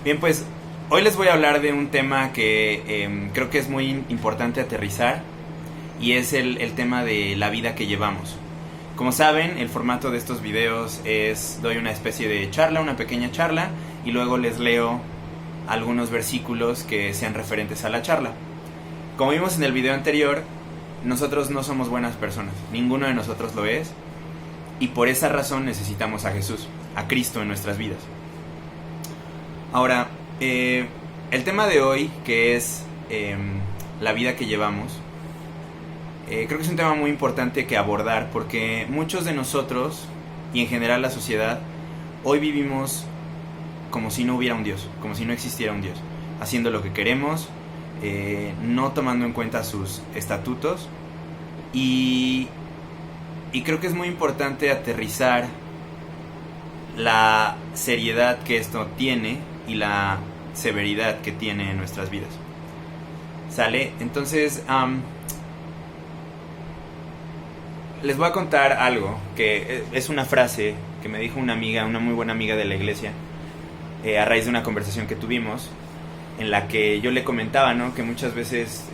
Bien, pues hoy les voy a hablar de un tema que creo que es muy importante aterrizar y es el tema de la vida que llevamos. Como saben, el formato de estos videos es doy una especie de charla, una pequeña charla, y luego les leo algunos versículos que sean referentes a la charla. Como vimos en el video anterior, nosotros no somos buenas personas, ninguno de nosotros lo es, y por esa razón necesitamos a Jesús, a Cristo en nuestras vidas. Ahora, el tema de hoy, que es la vida que llevamos, creo que es un tema muy importante que abordar, porque muchos de nosotros, y en general la sociedad, hoy vivimos como si no hubiera un Dios, como si no existiera un Dios, haciendo lo que queremos, no tomando en cuenta sus estatutos, y creo que es muy importante aterrizar la seriedad que esto tiene y la severidad que tiene en nuestras vidas. ¿Sale? Entonces, les voy a contar algo que es una frase que me dijo una amiga, una muy buena amiga de la iglesia, a raíz de una conversación que tuvimos, en la que yo le comentaba, ¿no?, que muchas veces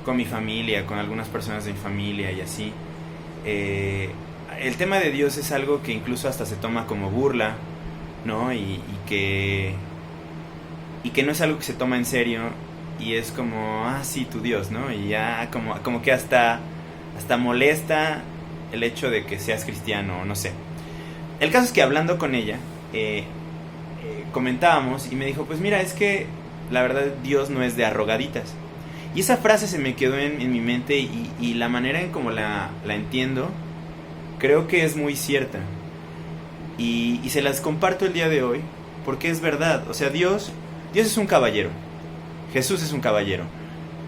con mi familia, con algunas personas de mi familia y así, el tema de Dios es algo que incluso hasta se toma como burla, ¿no? Y que no es algo que se toma en serio, y es como, sí, tu Dios, ¿no? Y ya como que hasta molesta el hecho de que seas cristiano, no sé. El caso es que hablando con ella, comentábamos y me dijo, pues mira, es que la verdad Dios no es de arrogaditas. Y esa frase se me quedó en mi mente, y la manera en como la entiendo, creo que es muy cierta. Y se las comparto el día de hoy, porque es verdad. O sea, Dios es un caballero. Jesús es un caballero.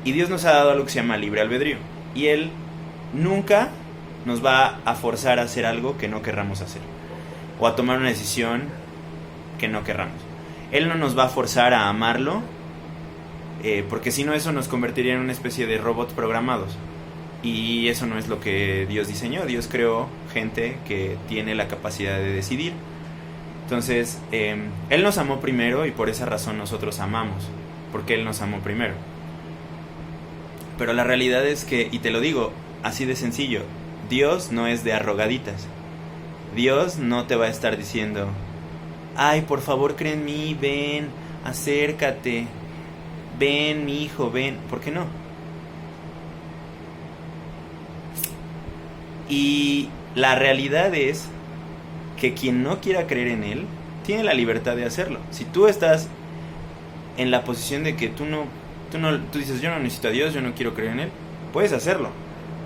Y Dios nos ha dado algo que se llama libre albedrío. Y Él nunca nos va a forzar a hacer algo que no querramos hacer, o a tomar una decisión que no querramos. Él no nos va a forzar a amarlo, porque si no, eso nos convertiría en una especie de robots programados. Y eso no es lo que Dios diseñó. Dios creó gente que tiene la capacidad de decidir. Entonces, Él nos amó primero, y por esa razón nosotros amamos, porque Él nos amó primero. Pero la realidad es que, y te lo digo así de sencillo, Dios no es de arrogaditas. Dios no te va a estar diciendo, ay, por favor, cree en mí, ven, acércate, ven, mi hijo, ven. ¿Por qué no? Y la realidad es que quien no quiera creer en Él tiene la libertad de hacerlo. Si tú estás en la posición de que tú dices, yo no necesito a Dios, yo no quiero creer en Él, puedes hacerlo.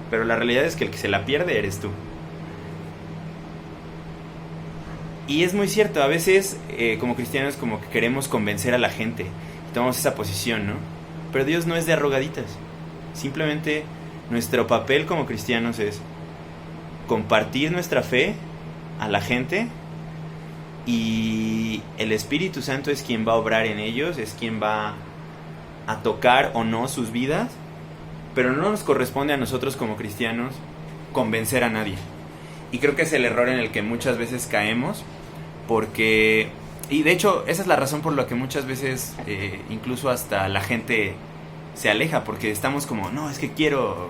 Pero la realidad es que el que se la pierde eres tú. Y es muy cierto, a veces como cristianos como que queremos convencer a la gente, y tomamos esa posición, ¿no? Pero Dios no es de arrogaditas. Simplemente nuestro papel como cristianos es compartir nuestra fe a la gente, y el Espíritu Santo es quien va a obrar en ellos, es quien va a tocar o no sus vidas, pero no nos corresponde a nosotros como cristianos convencer a nadie. Y creo que es el error en el que muchas veces caemos, porque, y de hecho esa es la razón por la que muchas veces incluso hasta la gente se aleja, porque estamos como, no, es que quiero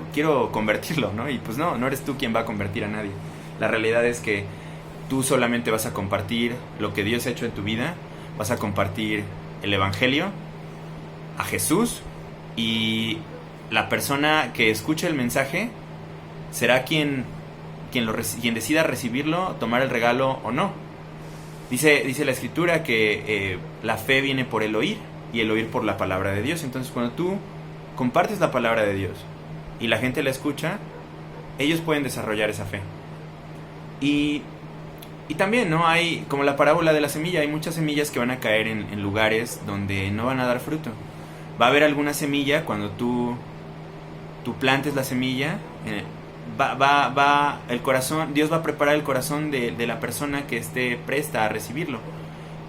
convertirlo, ¿no? Y pues no eres tú quien va a convertir a nadie. La realidad es que tú solamente vas a compartir lo que Dios ha hecho en tu vida, vas a compartir el Evangelio, a Jesús, y la persona que escuche el mensaje será quien decida recibirlo, tomar el regalo o no. Dice la Escritura que la fe viene por el oír, y el oír por la palabra de Dios. Entonces, cuando tú compartes la palabra de Dios y la gente la escucha, ellos pueden desarrollar esa fe. Y también, ¿no? Hay, como la parábola de la semilla, hay muchas semillas que van a caer en lugares donde no van a dar fruto. Va a haber alguna semilla, cuando tú plantes la semilla, va el corazón, Dios va a preparar el corazón de la persona que esté presta a recibirlo.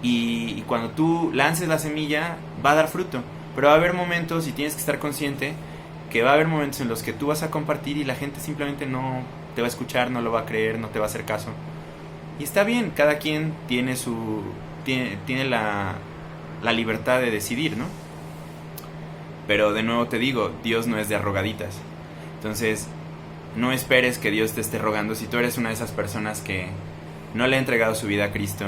Y cuando tú lances la semilla, va a dar fruto. Pero va a haber momentos, y tienes que estar consciente, que va a haber momentos en los que tú vas a compartir y la gente simplemente no te va a escuchar, no lo va a creer, no te va a hacer caso. Y está bien, cada quien tiene la la libertad de decidir, ¿no? Pero de nuevo te digo, Dios no es de arrogaditas. Entonces, no esperes que Dios te esté rogando. Si tú eres una de esas personas que no le ha entregado su vida a Cristo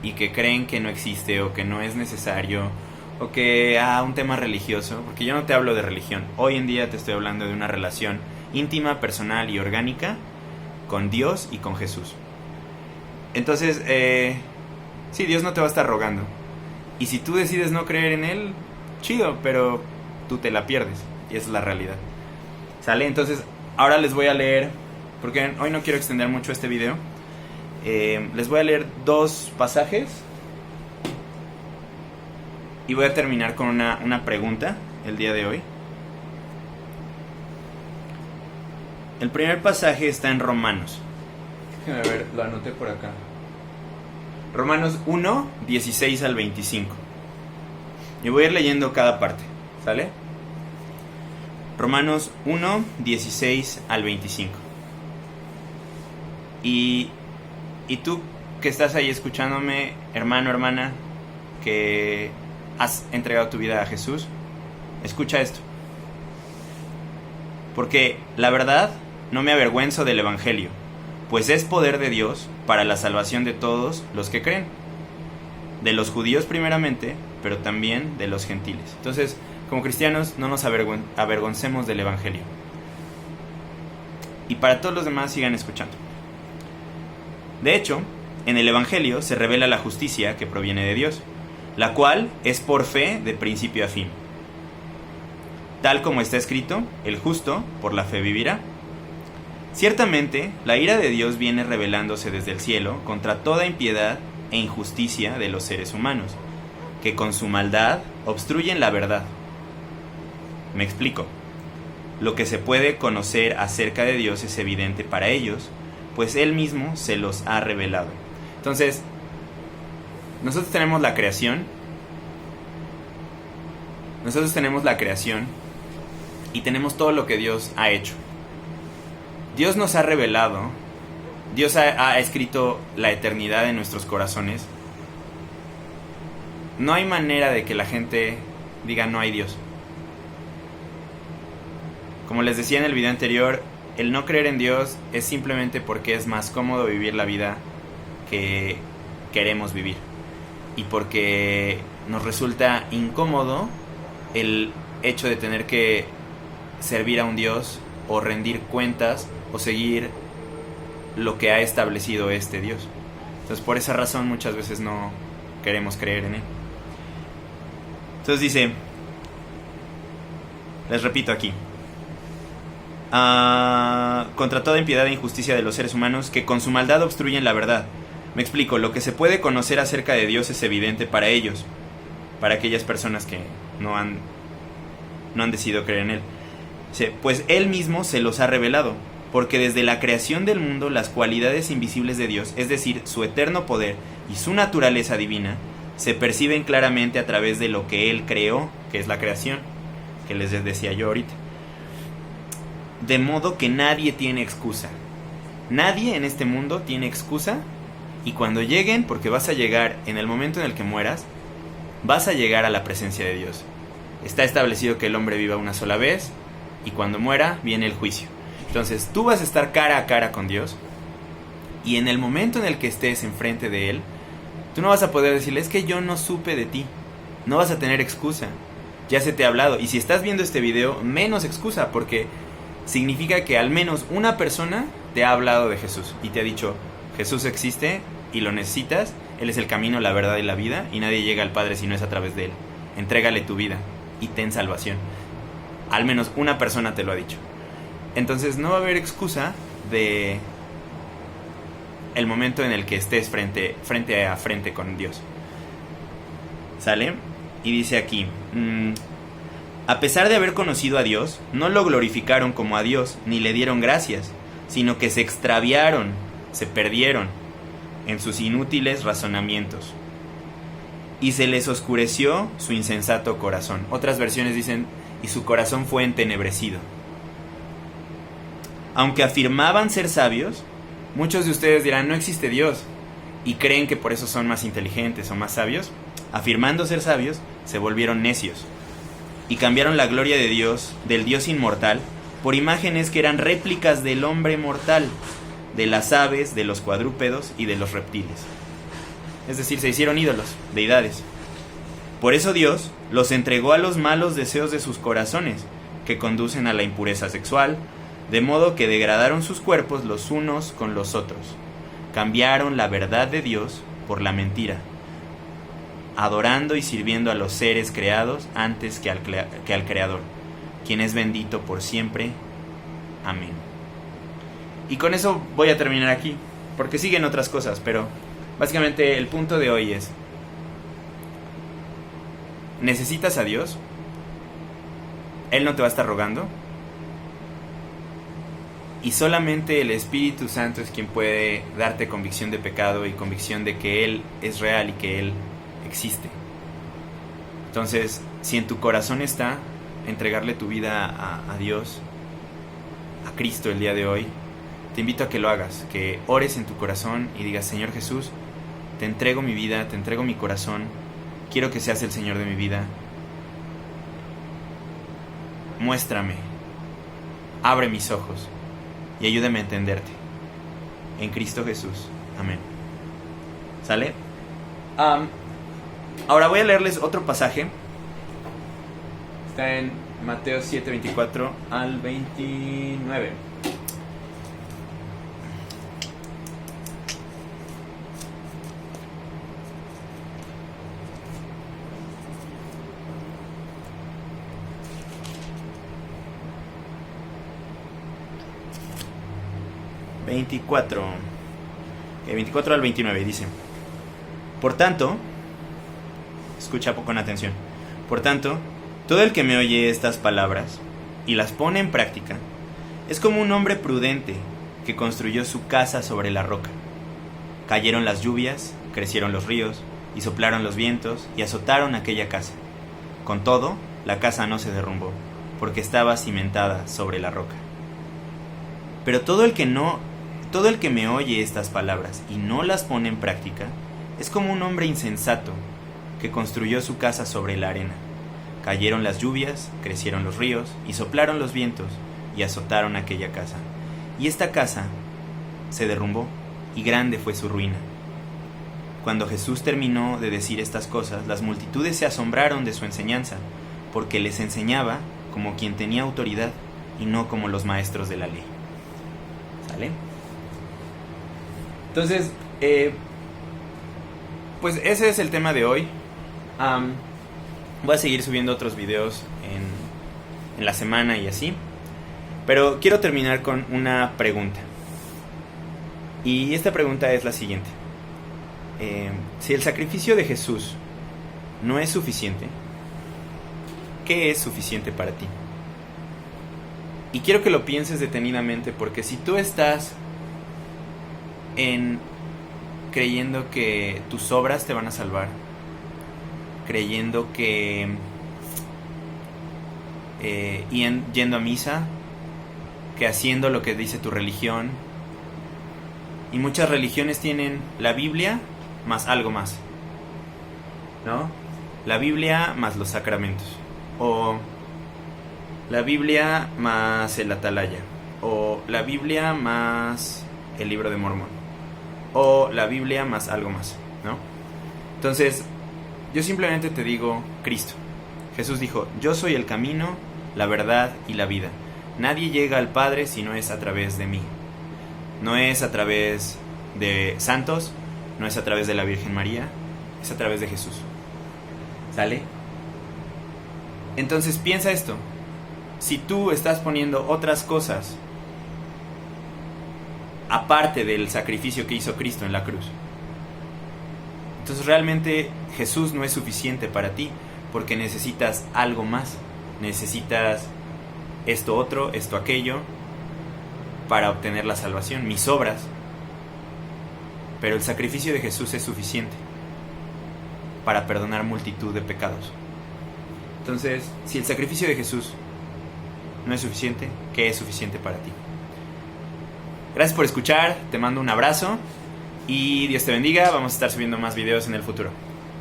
y que creen que no existe o que no es necesario o que un tema religioso, porque yo no te hablo de religión. Hoy en día te estoy hablando de una relación íntima, personal y orgánica con Dios y con Jesús. Entonces, sí, Dios no te va a estar rogando. Y si tú decides no creer en Él, chido, pero tú te la pierdes. Y esa es la realidad. ¿Sale? Entonces, ahora les voy a leer, porque hoy no quiero extender mucho este video. Les voy a leer 2 pasajes. Y voy a terminar con una pregunta el día de hoy. El primer pasaje está en Romanos. Déjenme ver, lo anoté por acá. Romanos 1, 16 al 25. Y voy a ir leyendo cada parte, ¿sale? Romanos 1, 16 al 25. Y tú que estás ahí escuchándome, hermano, hermana, que has entregado tu vida a Jesús, escucha esto. Porque la verdad no me avergüenzo del Evangelio, pues es poder de Dios para la salvación de todos los que creen, de los judíos primeramente, pero también de los gentiles. Entonces, como cristianos, no nos avergoncemos del Evangelio. Y para todos los demás, sigan escuchando. De hecho, en el Evangelio se revela la justicia que proviene de Dios, la cual es por fe de principio a fin. Tal como está escrito, el justo por la fe vivirá. Ciertamente, la ira de Dios viene revelándose desde el cielo contra toda impiedad e injusticia de los seres humanos, que con su maldad obstruyen la verdad. Me explico. Lo que se puede conocer acerca de Dios es evidente para ellos, pues Él mismo se los ha revelado. Entonces, nosotros tenemos la creación. Nosotros tenemos la creación y tenemos todo lo que Dios ha hecho. Dios nos ha revelado, Dios ha escrito la eternidad en nuestros corazones. No hay manera de que la gente diga no hay Dios. Como les decía en el video anterior, el no creer en Dios es simplemente porque es más cómodo vivir la vida que queremos vivir. Y porque nos resulta incómodo el hecho de tener que servir a un Dios o rendir cuentas o seguir lo que ha establecido este Dios. Entonces, por esa razón muchas veces no queremos creer en Él. Entonces dice, les repito aquí, contra toda impiedad e injusticia de los seres humanos que con su maldad obstruyen la verdad. Me explico, lo que se puede conocer acerca de Dios es evidente para ellos, para aquellas personas que no han decidido creer en Él. Pues Él mismo se los ha revelado, porque desde la creación del mundo las cualidades invisibles de Dios, es decir, su eterno poder y su naturaleza divina, se perciben claramente a través de lo que Él creó, que es la creación, que les decía yo ahorita. De modo que nadie tiene excusa. Nadie en este mundo tiene excusa. Y cuando lleguen, porque vas a llegar en el momento en el que mueras, vas a llegar a la presencia de Dios. Está establecido que el hombre viva una sola vez y cuando muera viene el juicio. Entonces tú vas a estar cara a cara con Dios y en el momento en el que estés enfrente de Él, tú no vas a poder decirle, es que yo no supe de ti. No vas a tener excusa. Ya se te ha hablado. Y si estás viendo este video, menos excusa, porque significa que al menos una persona te ha hablado de Jesús y te ha dicho, Jesús existe y lo necesitas, Él es el camino, la verdad y la vida, y nadie llega al Padre si no es a través de Él. Entrégale tu vida y ten salvación. Al menos una persona te lo ha dicho. Entonces no va a haber excusa de el momento en el que estés frente a frente con Dios. ¿Sale? Y dice aquí, a pesar de haber conocido a Dios, no lo glorificaron como a Dios, ni le dieron gracias, sino que se extraviaron, se perdieron en sus inútiles razonamientos. Y se les oscureció su insensato corazón. Otras versiones dicen, y su corazón fue entenebrecido. Aunque afirmaban ser sabios, muchos de ustedes dirán, no existe Dios, y creen que por eso son más inteligentes o más sabios. afirmando ser sabios, se volvieron necios y cambiaron la gloria de Dios, del Dios inmortal, por imágenes que eran réplicas del hombre mortal, de las aves, de los cuadrúpedos y de los reptiles. Es decir, se hicieron ídolos, deidades. Por eso Dios los entregó a los malos deseos de sus corazones, que conducen a la impureza sexual, de modo que degradaron sus cuerpos los unos con los otros. Cambiaron la verdad de Dios por la mentira, adorando y sirviendo a los seres creados antes que al Creador, quien es bendito por siempre. Amén. Y con eso voy a terminar aquí, porque siguen otras cosas, pero básicamente el punto de hoy es: ¿necesitas a Dios? Él no te va a estar rogando. Y solamente el Espíritu Santo es quien puede darte convicción de pecado y convicción de que Él es real y que Él existe. Entonces, si en tu corazón está entregarle tu vida a Dios, a Cristo el día de hoy, te invito a que lo hagas, que ores en tu corazón y digas: Señor Jesús, te entrego mi vida, te entrego mi corazón, quiero que seas el Señor de mi vida. Muéstrame, abre mis ojos y ayúdame a entenderte. En Cristo Jesús. Amén. ¿Sale? Ahora voy a leerles otro pasaje. Está en Mateo 7, 24 al 29. El 24 al 29 dice: Por tanto, escucha con atención. Por tanto, todo el que me oye estas palabras y las pone en práctica es como un hombre prudente que construyó su casa sobre la roca. Cayeron las lluvias, crecieron los ríos y soplaron los vientos y azotaron aquella casa. Con todo, la casa no se derrumbó, porque estaba cimentada sobre la roca. Pero todo el que me oye estas palabras y no las pone en práctica es como un hombre insensato que construyó su casa sobre la arena. Cayeron las lluvias, crecieron los ríos y soplaron los vientos y azotaron aquella casa. Y esta casa se derrumbó y grande fue su ruina. Cuando Jesús terminó de decir estas cosas, las multitudes se asombraron de su enseñanza, porque les enseñaba como quien tenía autoridad y no como los maestros de la ley. ¿Sale? Entonces, pues ese es el tema de hoy. Voy a seguir subiendo otros videos en la semana y así. Pero quiero terminar con una pregunta. Y esta pregunta es la siguiente. Si el sacrificio de Jesús no es suficiente, ¿qué es suficiente para ti? Y quiero que lo pienses detenidamente, porque si tú estás creyendo que tus obras te van a salvar, creyendo que yendo a misa, que haciendo lo que dice tu religión, y muchas religiones tienen la Biblia más algo más, ¿no? La Biblia más los sacramentos, o la Biblia más el Atalaya, o la Biblia más el libro de Mormón, o la Biblia más algo más, ¿no? Entonces, yo simplemente te digo Cristo. Jesús dijo: yo soy el camino, la verdad y la vida. Nadie llega al Padre si no es a través de mí. No es a través de santos, no es a través de la Virgen María, es a través de Jesús. ¿Sale? Entonces piensa esto. Si tú estás poniendo otras cosas aparte del sacrificio que hizo Cristo en la cruz, entonces realmente Jesús no es suficiente para ti, porque necesitas algo más. Necesitas esto otro, esto aquello, para obtener la salvación, mis obras. Pero el sacrificio de Jesús es suficiente para perdonar multitud de pecados. Entonces, si el sacrificio de Jesús no es suficiente, ¿qué es suficiente para ti? Gracias por escuchar, te mando un abrazo y Dios te bendiga. Vamos a estar subiendo más videos en el futuro.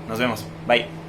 Nos vemos. Bye.